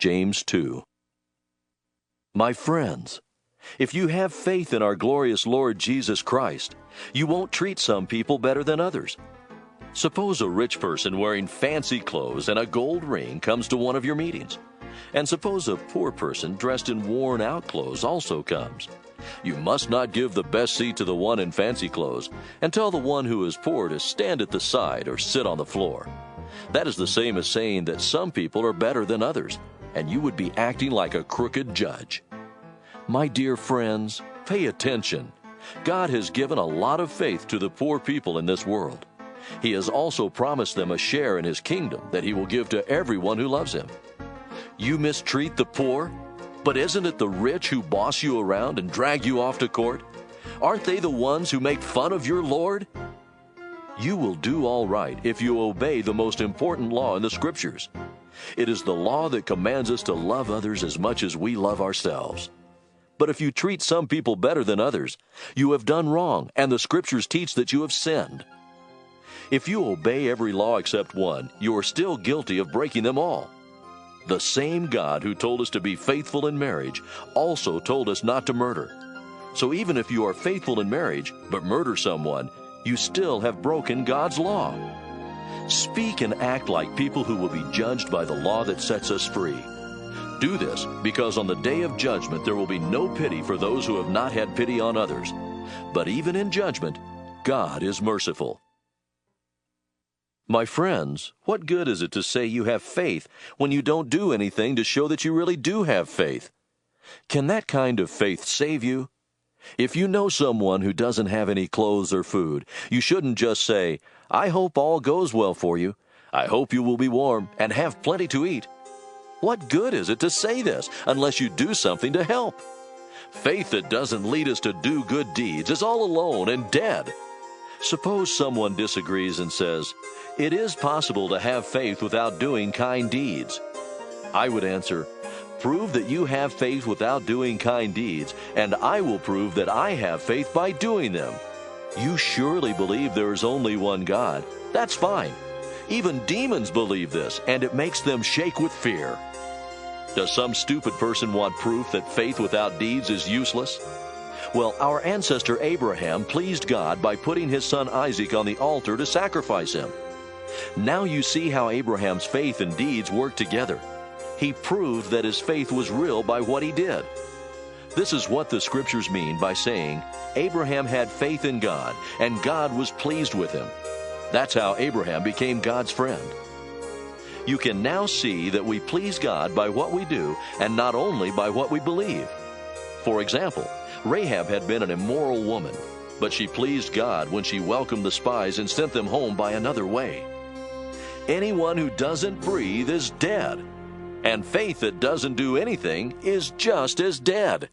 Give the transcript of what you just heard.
James 2. My friends, if you have faith in our glorious Lord Jesus Christ, you won't treat some people better than others. Suppose a rich person wearing fancy clothes and a gold ring comes to one of your meetings. And suppose a poor person dressed in worn-out clothes also comes. You must not give the best seat to the one in fancy clothes, and tell the one who is poor to stand at the side or sit on the floor. That is the same as saying that some people are better than others, and you would be acting like a crooked judge. My dear friends, pay attention. God has given a lot of faith to the poor people in this world. He has also promised them a share in His kingdom that He will give to everyone who loves Him. You mistreat the poor, but isn't it the rich who boss you around and drag you off to court? Aren't they the ones who make fun of your Lord? You will do all right if you obey the most important law in the Scriptures. It is the law that commands us to love others as much as we love ourselves. But if you treat some people better than others, you have done wrong, and the Scriptures teach that you have sinned. If you obey every law except one, you are still guilty of breaking them all. The same God who told us to be faithful in marriage also told us not to murder. So even if you are faithful in marriage but murder someone, you still have broken God's law. Speak and act like people who will be judged by the law that sets us free. Do this because on the day of judgment there will be no pity for those who have not had pity on others. But even in judgment, God is merciful. My friends, what good is it to say you have faith when you don't do anything to show that you really do have faith? Can that kind of faith save you? If you know someone who doesn't have any clothes or food, you shouldn't just say, "I hope all goes well for you. I hope you will be warm and have plenty to eat." What good is it to say this unless you do something to help? Faith that doesn't lead us to do good deeds is all alone and dead. Suppose someone disagrees and says, "It is possible to have faith without doing kind deeds." I would answer, "Prove that you have faith without doing kind deeds, and I will prove that I have faith by doing them." You surely believe there is only one God. That's fine. Even demons believe this, and it makes them shake with fear. Does some stupid person want proof that faith without deeds is useless? Well, our ancestor Abraham pleased God by putting his son Isaac on the altar to sacrifice him. Now you see how Abraham's faith and deeds work together. He proved that his faith was real by what he did. This is what the Scriptures mean by saying, Abraham had faith in God, and God was pleased with him. That's how Abraham became God's friend. You can now see that we please God by what we do, and not only by what we believe. For example, Rahab had been an immoral woman, but she pleased God when she welcomed the spies and sent them home by another way. Anyone who doesn't breathe is dead, and faith that doesn't do anything is just as dead.